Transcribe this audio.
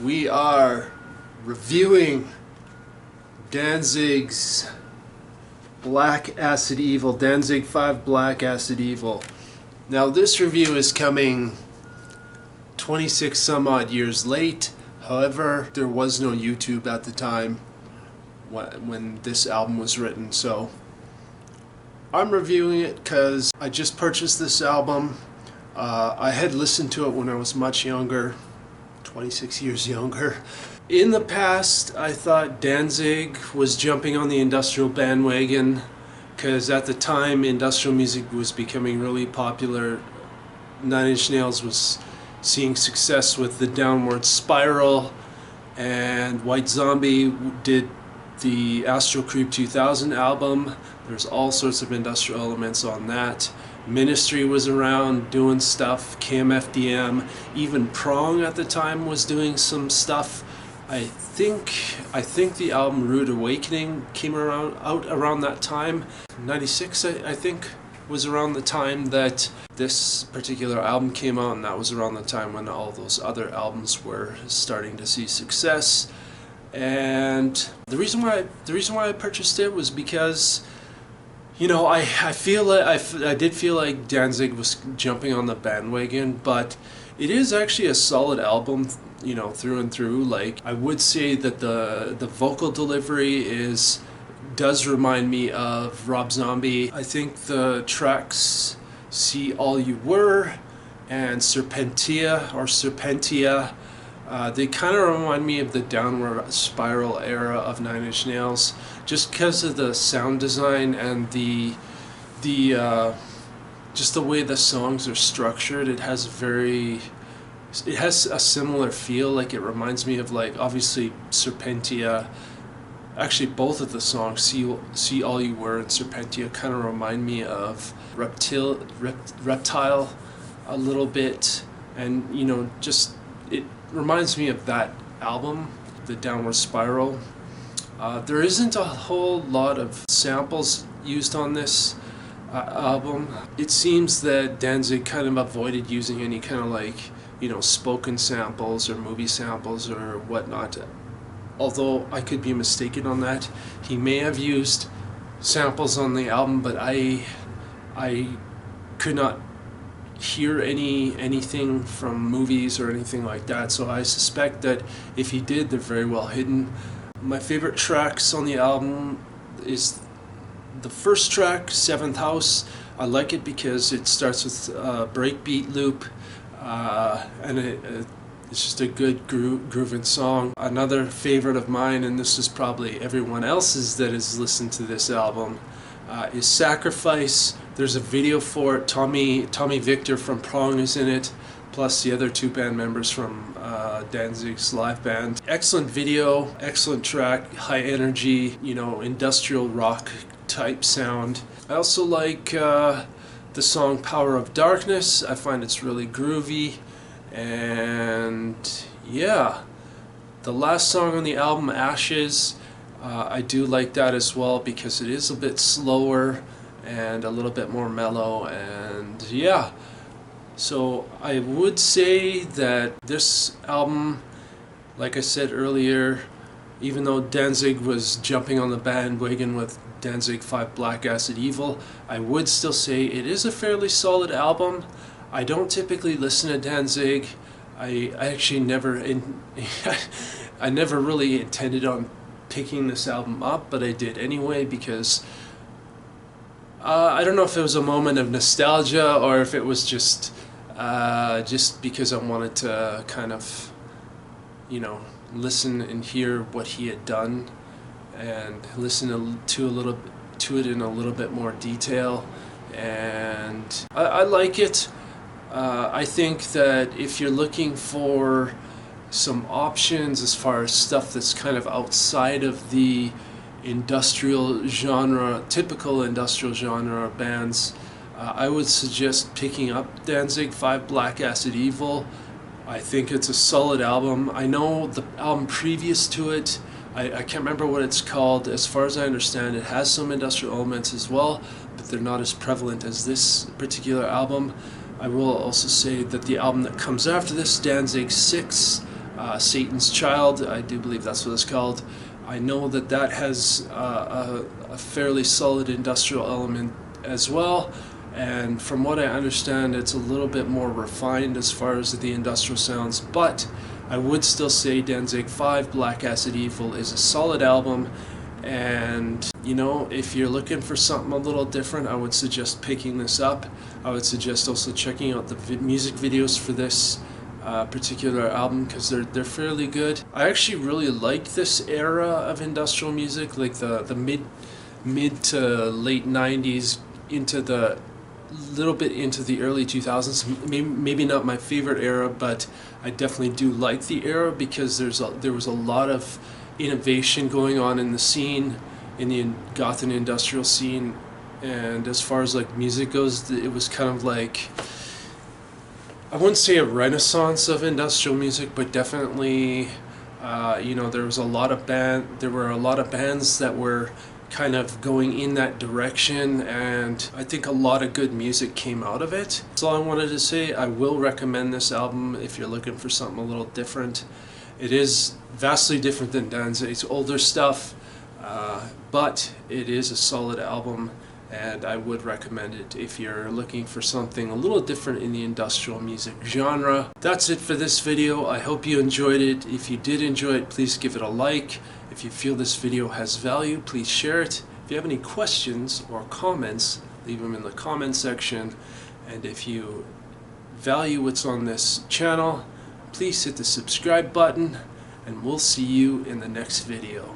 We are reviewing Danzig's Black Acid Evil, Danzig 5 Black Acid Evil. Now this review is coming 26 some odd years late. However, there was no YouTube at the time when this album was written, so I'm reviewing it because I just purchased this album. I had listened to it when I was much younger, 26 years younger. In the past, I thought Danzig was jumping on the industrial bandwagon because at the time industrial music was becoming really popular. Nine Inch Nails was seeing success with the Downward Spiral, and White Zombie did the Astral Creep 2000 album. There's all sorts of industrial elements on that. Ministry was around doing stuff, KMFDM, even Prong at the time was doing some stuff. I think the album Rude Awakening came out around that time. 96 I think was around the time that this particular album came out, and that was around the time when all those other albums were starting to see success. And the reason why I purchased it was because, you know, I did feel like Danzig was jumping on the bandwagon, but it is actually a solid album, you know, through and through. Like, I would say that the vocal delivery does remind me of Rob Zombie. I think the tracks See All You Were and Serpentia, they kind of remind me of the Downward Spiral era of Nine Inch Nails, just because of the sound design and the just the way the songs are structured. It has a similar feel. Like, it reminds me of, like, obviously Serpentia. Actually, both of the songs, See All You Were and Serpentia, kind of remind me of Reptile a little bit, and, you know, just it reminds me of that album, the Downward Spiral. There isn't a whole lot of samples used on this album. It seems that Danzig kind of avoided using any kind of, like, you know, spoken samples or movie samples or whatnot. Although I could be mistaken on that. He may have used samples on the album, but I could not hear anything from movies or anything like that, so I suspect that if he did, they're very well hidden. My favorite tracks on the album is the first track, Seventh House. I like it because it starts with a breakbeat loop, and it's just a good grooving song. Another favorite of mine, and this is probably everyone else's that has listened to this album, is Sacrifice. There's a video for it. Tommy Victor from Prong is in it, plus the other two band members from Danzig's live band. Excellent video, excellent track, high energy, you know, industrial rock type sound. I also like the song Power of Darkness. I find it's really groovy. And yeah, the last song on the album, Ashes, I do like that as well because it is a bit slower and a little bit more mellow. And yeah, so I would say that this album, like I said earlier, even though Danzig was jumping on the bandwagon with Danzig 5 Black Acid Evil, I would still say it is a fairly solid album. I don't typically listen to Danzig. I actually I never really intended on picking this album up, but I did anyway because I don't know if it was a moment of nostalgia or if it was just because I wanted to kind of, you know, listen and hear what he had done and listen to it in a little bit more detail. And I like it. I think that if you're looking for some options as far as stuff that's kind of outside of the industrial genre, typical industrial genre bands, I would suggest picking up Danzig 5 Black Acid Evil. I think it's a solid album. I know the album previous to it, I can't remember what it's called. As far as I understand, it has some industrial elements as well, but they're not as prevalent as this particular album. I will also say that the album that comes after this, Danzig 6, Satan's Child, I do believe that's what it's called. I know that that has a fairly solid industrial element as well, and from what I understand it's a little bit more refined as far as the industrial sounds, but I would still say Danzig 5 Black Acid Evil is a solid album. And you know, if you're looking for something a little different, I would suggest picking this up. I would suggest also checking out the music videos for this particular album, because they're fairly good. I actually really like this era of industrial music, like the mid to late 90s into the little bit into the early 2000s. Maybe not my favorite era, but I definitely do like the era, because there was a lot of innovation going on in the scene, in the goth and industrial scene. And as far as like music goes, it was kind of like, I wouldn't say a renaissance of industrial music, but definitely you know, there were a lot of bands that were kind of going in that direction, and I think a lot of good music came out of it. That's all I wanted to say. I will recommend this album if you're looking for something a little different. It is vastly different than Danzig's older stuff, but it is a solid album, and I would recommend it if you're looking for something a little different in the industrial music genre. That's it for this video. I hope you enjoyed it. If you did enjoy it, please give it a like. If you feel this video has value, please share it. If you have any questions or comments, leave them in the comment section. And if you value what's on this channel, please hit the subscribe button, and we'll see you in the next video.